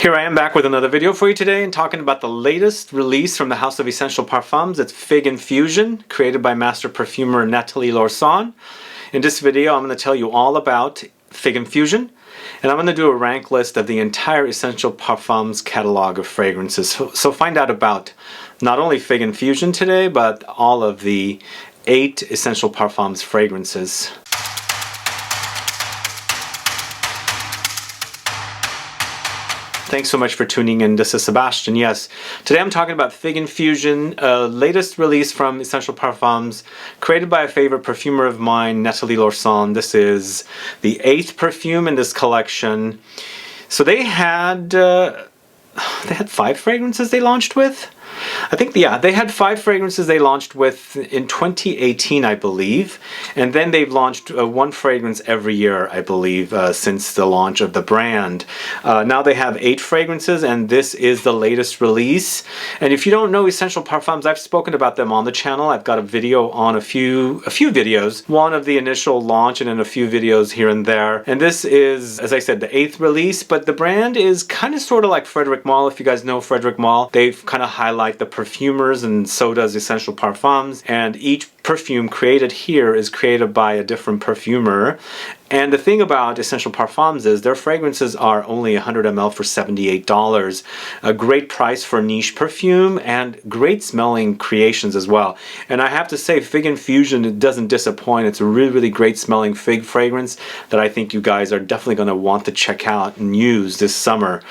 Here I am back with another video for you today and talking about the latest release from the House of Essential Parfums. It's Fig Infusion, created by master perfumer Nathalie Lorson. In this video I'm going to tell you all about Fig Infusion, and I'm going to do a rank list of the entire Essential Parfums catalog of fragrances. So find out about not only Fig Infusion today, but all of the 8 Essential Parfums fragrances. Thanks so much for tuning in. This is Sebastian. Yes, today I'm talking about Fig Infusion, latest release from Essential Parfums, created by a favorite perfumer of mine, Nathalie Lorson. This is the 8th perfume in this collection. So they had 5 fragrances they launched with. I think, yeah, they had 5 fragrances they launched with in 2018, I believe, and then they've launched 1 fragrance every year, I believe, since the launch of the brand. Now they have 8 fragrances, and this is the latest release. And if you don't know Essential Parfums, I've spoken about them on the channel. I've got a video on a few videos, one of the initial launch and then a few videos here and there. And this is, as I said, the 8th release, but the brand is kind of sort of like Frederic Malle. If you guys know Frederic Malle, they've kind of highlighted the perfumers, and so does Essential Parfums, and each perfume created here is created by a different perfumer. And the thing about Essential Parfums is their fragrances are only 100 ml for $78. A great price for niche perfume and great smelling creations as well. And I have to say, Fig Infusion, it doesn't disappoint. It's a really, really great smelling fig fragrance that I think you guys are definitely going to want to check out and use this summer,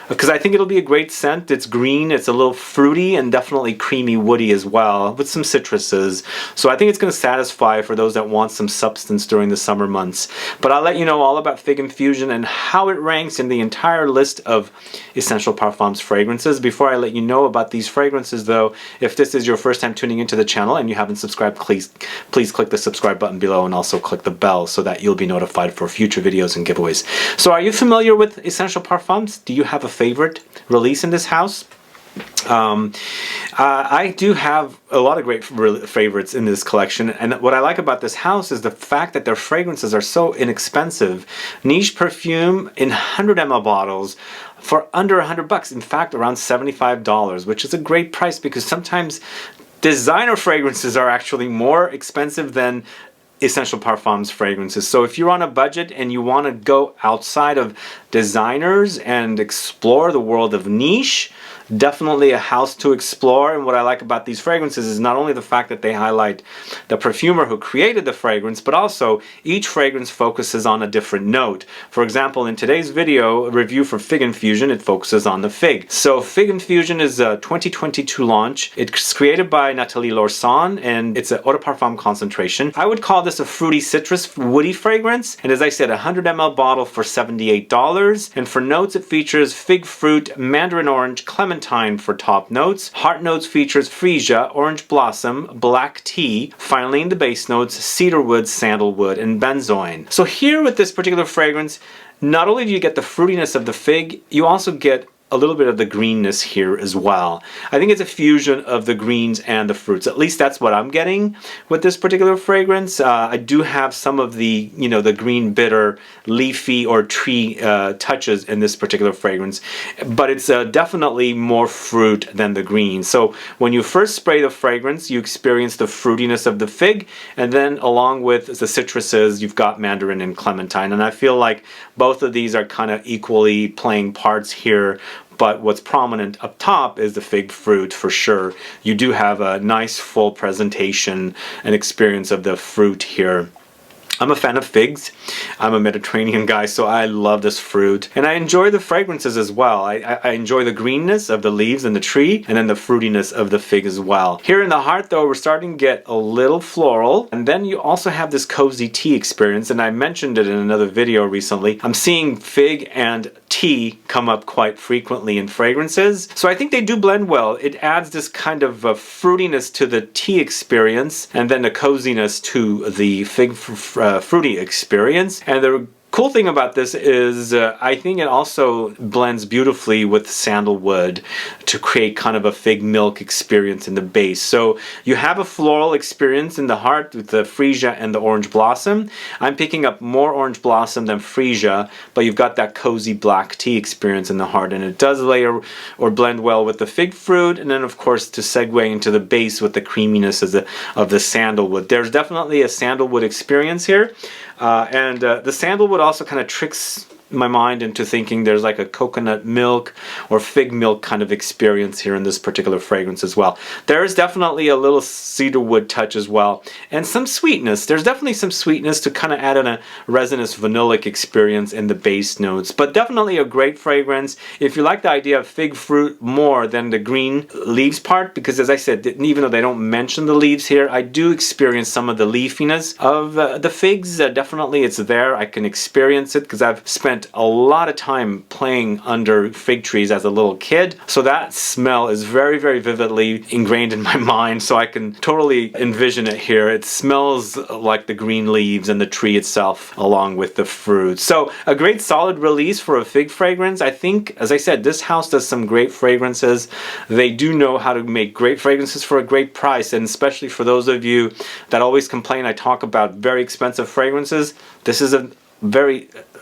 because I think it'll be a great scent. It's green, it's a little fruity, and definitely creamy woody as well, with some citruses. So I think it's going to satisfy for those that want some substance during the summer months. But I'll let you know all about Fig Infusion and how it ranks in the entire list of Essential Parfums fragrances. Before I let you know about these fragrances though, if this is your first time tuning into the channel and you haven't subscribed, please click the subscribe button below and also click the bell so that you'll be notified for future videos and giveaways. So are you familiar with Essential Parfums? Do you have a favorite release in this house? I do have a lot of great favorites in this collection, and what I like about this house is the fact that their fragrances are so inexpensive. Niche perfume in 100 ml bottles for under $100, in fact around $75, which is a great price, because sometimes designer fragrances are actually more expensive than Essential Parfums fragrances. So if you're on a budget and you want to go outside of designers and explore the world of niche, definitely a house to explore. And what I like about these fragrances is not only the fact that they highlight the perfumer who created the fragrance, but also each fragrance focuses on a different note. For example, in today's video review for Fig Infusion, it focuses on the fig. So Fig Infusion is a 2022 launch. It's created by Nathalie Lorson, and it's an Eau De Parfum concentration. I would call this a fruity citrus woody fragrance, and as I said, a 100 ml bottle for $78. And for notes, it features fig fruit, mandarin orange, clementine for top notes. Heart notes features freesia, orange blossom, black tea. Finally in the base notes, cedarwood, sandalwood, and benzoin. So here with this particular fragrance, not only do you get the fruitiness of the fig, you also get a little bit of the greenness here as well. I think it's a fusion of the greens and the fruits. At least that's what I'm getting with this particular fragrance. I do have some of the, the green, bitter, leafy, or tree touches in this particular fragrance, but it's definitely more fruit than the green. So when you first spray the fragrance, you experience the fruitiness of the fig, and then along with the citruses, you've got mandarin and clementine. And I feel like both of these are kind of equally playing parts here. But what's prominent up top is the fig fruit for sure. You do have a nice full presentation and experience of the fruit here. I'm a fan of figs. I'm a Mediterranean guy, so I love this fruit. And I enjoy the fragrances as well. I enjoy the greenness of the leaves and the tree, and then the fruitiness of the fig as well. Here in the heart though, we're starting to get a little floral. And then you also have this cozy tea experience, and I mentioned it in another video recently. I'm seeing fig and tea come up quite frequently in fragrances. So I think they do blend well. It adds this kind of fruitiness to the tea experience, and then the coziness to the fig fruity experience. And the Cool thing about this is I think it also blends beautifully with sandalwood to create kind of a fig milk experience in the base. So you have a floral experience in the heart with the Freesia and the orange blossom. I'm picking up more orange blossom than Freesia, but you've got that cozy black tea experience in the heart, and it does layer or blend well with the fig fruit, and then of course to segue into the base with the creaminess of the sandalwood. There's definitely a sandalwood experience here. The sandalwood also kind of tricks my mind into thinking there's like a coconut milk or fig milk kind of experience here in this particular fragrance as well. There is definitely a little cedarwood touch as well, and some sweetness. There's definitely some sweetness to kind of add in a resinous vanillic experience in the base notes, but definitely a great fragrance if you like the idea of fig fruit more than the green leaves part, because as I said, even though they don't mention the leaves here, I do experience some of the leafiness of the figs. Definitely it's there. I can experience it because I've spent a lot of time playing under fig trees as a little kid, so that smell is very, very vividly ingrained in my mind, so I can totally envision it here. It smells like the green leaves and the tree itself along with the fruit. So a great solid release for a fig fragrance. I think, as I said, this house does some great fragrances. They do know how to make great fragrances for a great price, and especially for those of you that always complain I talk about very expensive fragrances, this is a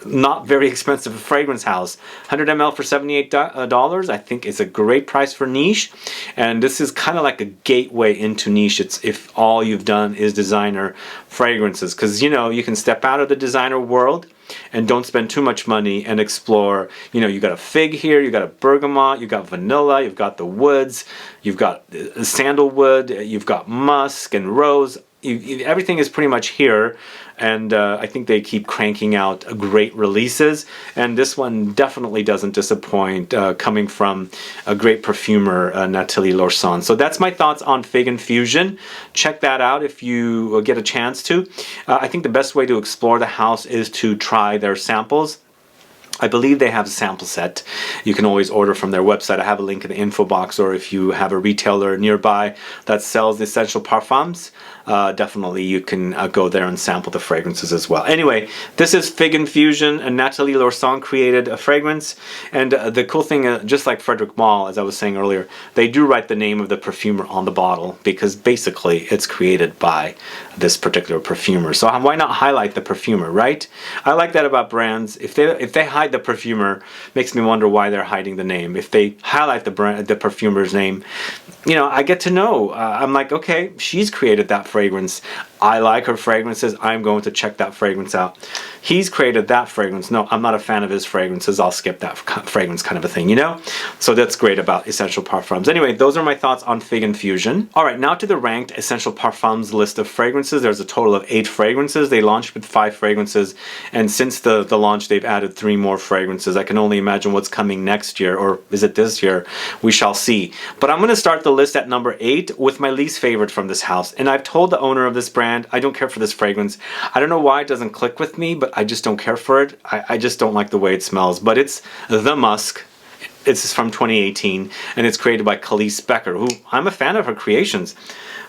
not very expensive fragrance house. 100 ml for $78. I think it's a great price for niche, and this is kind of like a gateway into niche. It's if all you've done is designer fragrances, because you know you can step out of the designer world and don't spend too much money and explore. You know, you got a fig here, you got a bergamot, you got vanilla, you've got the woods, you've got sandalwood, you've got musk and rose. Everything is pretty much here, and I think they keep cranking out great releases, and this one definitely doesn't disappoint, coming from a great perfumer, Nathalie Lorson. So that's my thoughts on Fig Infusion. Check that out if you get a chance to. I think the best way to explore the house is to try their samples. I believe they have a sample set. You can always order from their website. I have a link in the info box, or if you have a retailer nearby that sells the essential parfums, definitely you can go there and sample the fragrances as well. Anyway, this is Fig Infusion, and Nathalie Lorson created a fragrance. And the cool thing, just like Frederic Malle, as I was saying earlier, they do write the name of the perfumer on the bottle, because basically it's created by this particular perfumer. So why not highlight the perfumer, right? I like that about brands. If they hide the perfumer, makes me wonder why they're hiding the name. If they highlight the perfumer's name, you know, I get to know. I'm like, okay, she's created that fragrance. I like her fragrances. I'm going to check that fragrance out. He's created that fragrance. No, I'm not a fan of his fragrances. I'll skip that fragrance, kind of a thing, you know? So that's great about Essential Parfums. Anyway, those are my thoughts on Fig Infusion. All right, now to the ranked Essential Parfums list of fragrances. There's a total of 8 fragrances. They launched with 5 fragrances, and since the launch, they've added 3 more fragrances. I can only imagine what's coming next year, or is it this year? We shall see. But I'm going to start the list at number 8 with my least favorite from this house. And I've told the owner of this brand, I don't care for this fragrance. I don't know why it doesn't click with me, but I just don't care for it. I just don't like the way it smells. But it's the Musk. It's from 2018, and it's created by Calice Becker, who I'm a fan of her creations.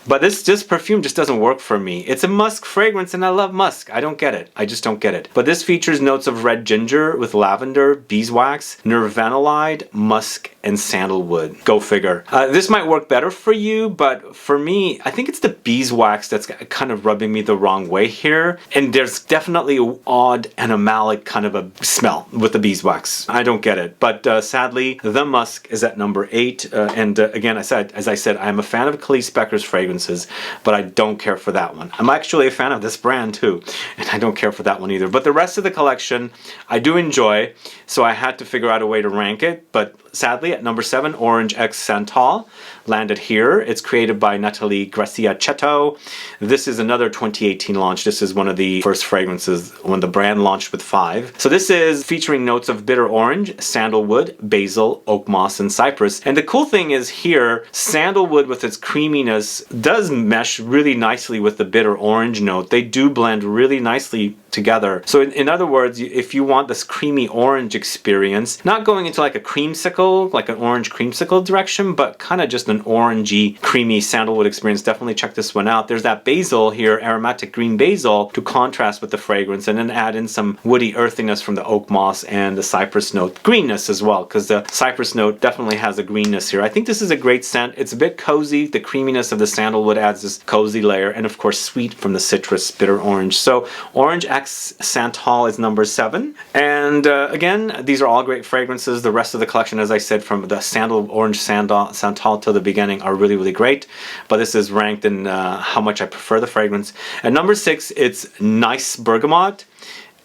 But this perfume just doesn't work for me. It's a musk fragrance, and I love musk. I don't get it. I just don't get it. But this features notes of red ginger with lavender, beeswax, nirvanolide, musk, and sandalwood. Go figure. This might work better for you, but for me, I think it's the beeswax that's kind of rubbing me the wrong way here. And there's definitely an odd animalic kind of a smell with the beeswax. I don't get it. But sadly, the musk is at number 8. Again, as I said, I'm a fan of Calice Becker's fragrances, but I don't care for that one. I'm actually a fan of this brand too, and I don't care for that one either. But the rest of the collection, I do enjoy, so I had to figure out a way to rank it. But sadly, at number 7, Orange X Santal landed here. It's created by Nathalie Gracia-Cetto. This is another 2018 launch. This is one of the first fragrances when the brand launched with 5. So this is featuring notes of bitter orange, sandalwood, basil, oak moss, and cypress. And the cool thing is here, sandalwood with its creaminess does mesh really nicely with the bitter orange note. They do blend really nicely together. So in other words, if you want this creamy orange experience, not going into like a creamsicle, like an orange creamsicle direction, but kind of just an orangey, creamy sandalwood experience, definitely check this one out. There's that basil here, aromatic green basil, to contrast with the fragrance, and then add in some woody earthiness from the oak moss and the cypress note greenness as well, because the cypress note definitely has a greenness here. I think this is a great scent. It's a bit cozy. The creaminess of the sandalwood adds this cozy layer, and of course sweet from the citrus, bitter orange. So Orange X Santal is number 7. And again, these are all great fragrances. The rest of the collection, as I said, from the Orange Santal till the beginning, are really, really great. But this is ranked in how much I prefer the fragrance. At number 6, it's Nice Bergamot.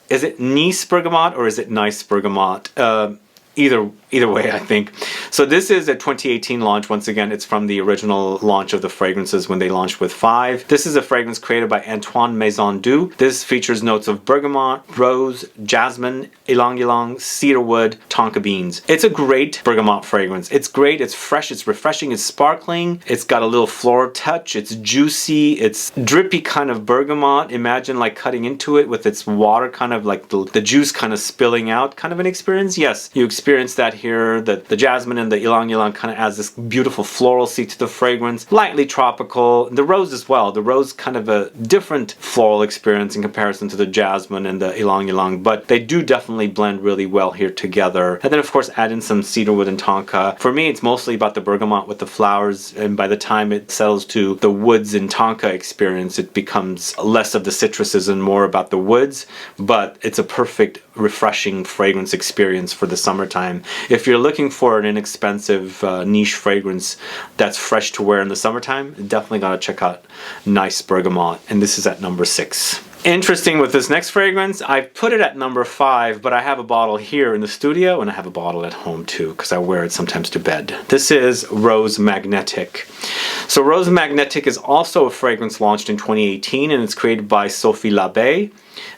Is it Nice Bergamot or is it Nice Bergamot? Either way, I think. So this is a 2018 launch. Once again, it's from the original launch of the fragrances when they launched with 5. This is a fragrance created by Antoine Maisondieu. This features notes of bergamot, rose, jasmine, ylang ylang, cedarwood, tonka beans. It's a great bergamot fragrance. It's great, it's fresh, it's refreshing, it's sparkling, it's got a little floral touch, it's juicy, it's drippy kind of bergamot. Imagine like cutting into it with its water, kind of like the juice kind of spilling out kind of an experience. Yes, you experience that here. The jasmine and the ylang ylang kind of adds this beautiful floralcy to the fragrance. Lightly tropical. The rose as well. The rose kind of a different floral experience in comparison to the jasmine and the ylang ylang, but they do definitely blend really well here together. And then of course add in some cedarwood and tonka. For me, it's mostly about the bergamot with the flowers, and by the time it settles to the woods and tonka experience, it becomes less of the citruses and more about the woods, but it's a perfect refreshing fragrance experience for the summertime. If you're looking for an inexpensive niche fragrance that's fresh to wear in the summertime, definitely gotta check out Nice Bergamot, and this is at number 6. Interesting with this next fragrance, I've put it at number 5, but I have a bottle here in the studio and I have a bottle at home too, because I wear it sometimes to bed. This is Rose Magnetic. So Rose Magnetic is also a fragrance launched in 2018, and it's created by Sophie Labbe.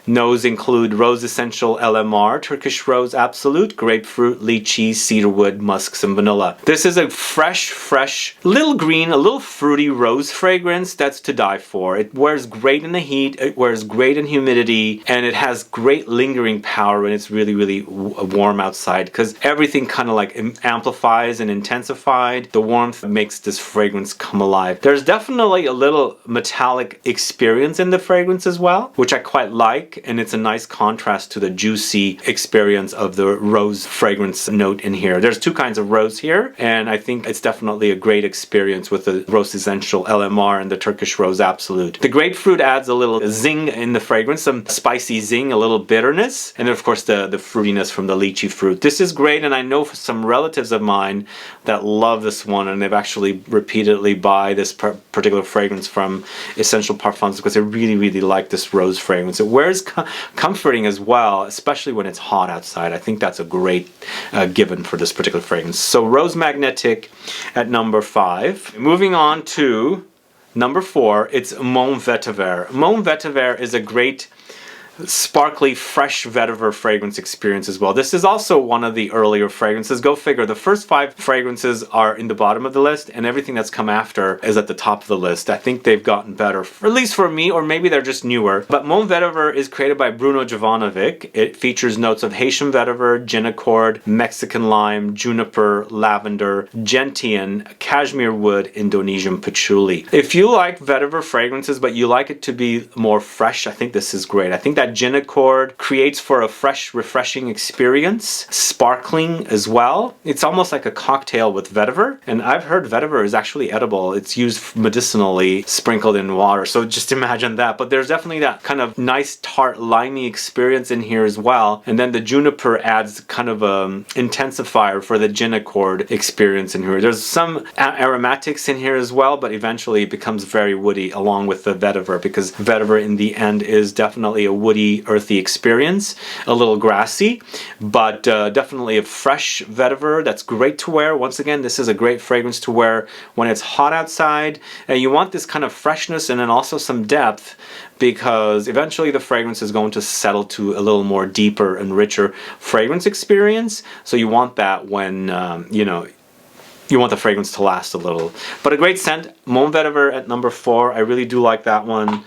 Notes include Rose Essential LMR, Turkish Rose Absolute, Grapefruit, Lychee, Cedarwood, Musks, and Vanilla. This is a fresh, little green, a little fruity rose fragrance that's to die for. It wears great in the heat, it wears great in humidity, and it has great lingering power when it's really, really warm outside, because everything kind of like amplifies and intensified. The warmth makes this fragrance come alive. There's definitely a little metallic experience in the fragrance as well, which I quite like, and it's a nice contrast to the juicy experience of the rose fragrance note in here. There's 2 kinds of rose here, and I think it's definitely a great experience with the Rose Essential LMR and the Turkish Rose Absolute. The grapefruit adds a little zing in the fragrance, some spicy zing, a little bitterness, and then of course the fruitiness from the lychee fruit. This is great, and I know some relatives of mine that love this one, and they've actually repeatedly buy this particular fragrance from Essential Parfums because they really, really like this rose fragrance. It wears comforting as well, especially when it's hot outside. I think that's a great given for this particular fragrance. So Rose Magnetic at number 5. Moving on to number 4, it's Mon Vetiver. Mon Vetiver is a great sparkly, fresh vetiver fragrance experience as well. This is also one of the earlier fragrances. Go figure. The first 5 fragrances are in the bottom of the list, and everything that's come after is at the top of the list. I think they've gotten better, at least for me, or maybe they're just newer. But Mon Vetiver is created by Bruno Jovanovic. It features notes of Haitian vetiver, genicord, Mexican lime, juniper, lavender, gentian, cashmere wood, Indonesian patchouli. If you like vetiver fragrances, but you like it to be more fresh, I think this is great. I think that genicord creates for a fresh, refreshing experience, sparkling as well. It's almost like a cocktail with vetiver, and I've heard vetiver is actually edible. It's used medicinally, sprinkled in water, so just imagine that. But there's definitely that kind of nice tart, limey experience in here as well, and then the juniper adds kind of a intensifier for the genicord experience in here. There's some aromatics in here as well, but eventually it becomes very woody along with the vetiver, because vetiver in the end is definitely a woody, earthy experience, a little grassy, but definitely a fresh vetiver that's great to wear. Once again, this is a great fragrance to wear when it's hot outside, and you want this kind of freshness and then also some depth, because eventually the fragrance is going to settle to a little more deeper and richer fragrance experience. So you want that when you want the fragrance to last a little. But a great scent, Mon Vetiver at number 4. I really do like that one.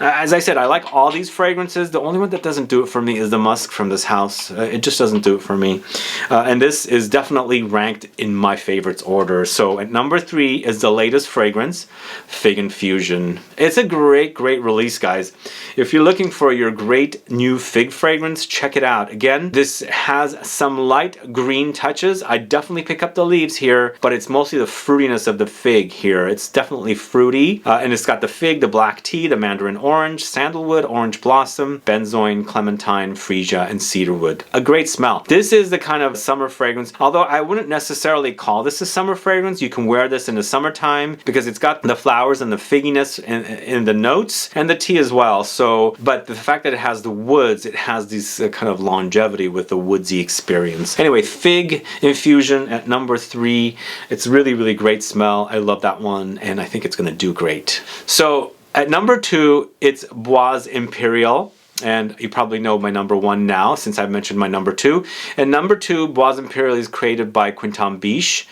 As I said, I like all these fragrances. The only one that doesn't do it for me is the musk from this house. It just doesn't do it for me. And this is definitely ranked in my favorites order. So at number 3 is the latest fragrance, Fig Infusion. It's a great release, guys. If you're looking for your great new fig fragrance, check it out. Again, this has some light green touches. I definitely pick up the leaves here, but it's mostly the fruitiness of the fig here. It's definitely fruity, and it's got the fig, the black tea, the mandarin orange, sandalwood, orange blossom, benzoin, clementine, freesia, and cedarwood. A great smell. This is the kind of summer fragrance, although I wouldn't necessarily call this a summer fragrance. You can wear this in the summertime because it's got the flowers and the figginess in the notes and the tea as well. So, but the fact that it has the woods, it has this kind of longevity with the woodsy experience. Anyway, Fig Infusion at number 3. It's really great smell. I love that one, and I think it's going to do great. So at number 2, it's Bois Imperial. And you probably know my number 1 now, since I've mentioned my number 2. And number 2, Bois Imperial, is created by Quintin Biche.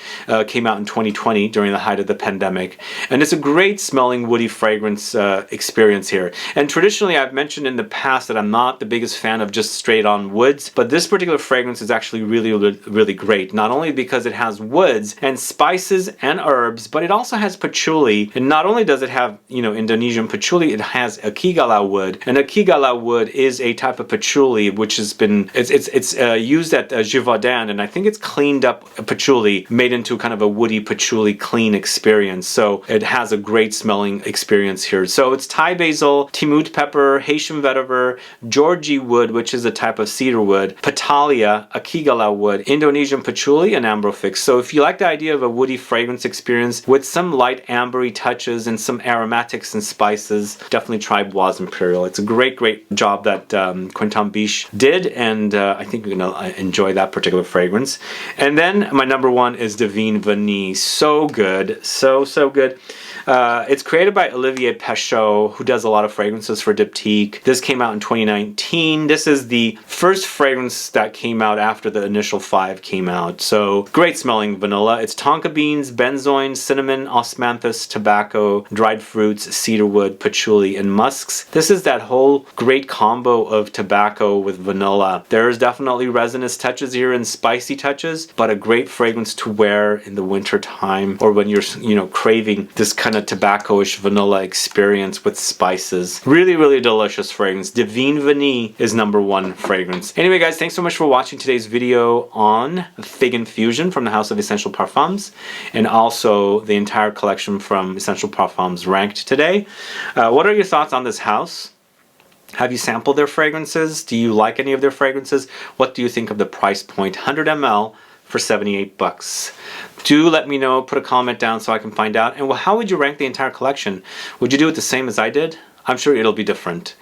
Came out in 2020 during the height of the pandemic. And it's a great smelling woody fragrance experience here. And traditionally, I've mentioned in the past that I'm not the biggest fan of just straight on woods. But this particular fragrance is actually really great. Not only because it has woods and spices and herbs, but it also has patchouli. And not only does it have, you know, Indonesian patchouli, it has akigala wood. And akigala wood is a type of patchouli which has been used at Givaudan, and I think it's cleaned up patchouli, made into kind of a woody patchouli clean experience. So it has a great smelling experience here. So it's Thai basil, Timut pepper, Haitian vetiver, Georgie wood, which is a type of cedar wood, Petalia, akigala wood, Indonesian patchouli, and ambrofix. So if you like the idea of a woody fragrance experience with some light ambery touches and some aromatics and spices, definitely try Bois Imperial. It's a great job that Quintin Biche did, and I think you're gonna enjoy that particular fragrance. And then my number 1 is Divine Vanille. So good, so good. It's created by Olivier Pechot, who does a lot of fragrances for Diptyque. This came out in 2019. This is the first fragrance that came out after the initial 5 came out. So great smelling vanilla. It's tonka beans, benzoin, cinnamon, osmanthus, tobacco, dried fruits, cedarwood, patchouli, and musks. This is that whole great combo of tobacco with vanilla. There's definitely resinous touches here and spicy touches, but a great fragrance to wear in the winter time, or when you're, you know, craving this kind of tobacco-ish vanilla experience with spices. Really delicious fragrance. Divine Vanille is number 1 fragrance. Anyway, guys, thanks so much for watching today's video on Fig Infusion from the House of Essential Parfums, and also the entire collection from Essential Parfums ranked today. What are your thoughts on this house? Have you sampled their fragrances? Do you like any of their fragrances? What do you think of the price point? 100 ml for 78 bucks. Do let me know, put a comment down so I can find out. And how would you rank the entire collection? Would you do it the same as I did? I'm sure it'll be different.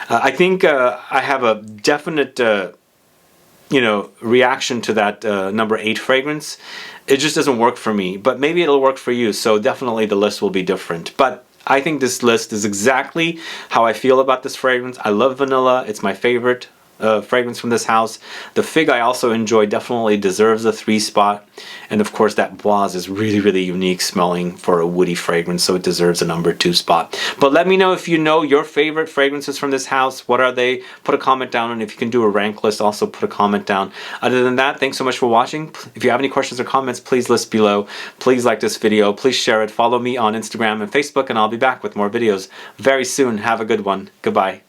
I think I have a definite you know, reaction to that number 8 fragrance. It just doesn't work for me, but maybe it'll work for you. So definitely the list will be different. But I think this list is exactly how I feel about this fragrance. I love vanilla. It's my favorite fragrance from this house. The fig I also enjoy, definitely deserves a 3 spot. And of course that Bois is really unique smelling for a woody fragrance, so it deserves a number 2 spot. But let me know if you know your favorite fragrances from this house. What are they? Put a comment down, and if you can do a rank list, also put a comment down. Other than that, thanks so much for watching. If you have any questions or comments, please list below. Please like this video. Please share it. Follow me on Instagram and Facebook, and I'll be back with more videos very soon. Have a good one. Goodbye.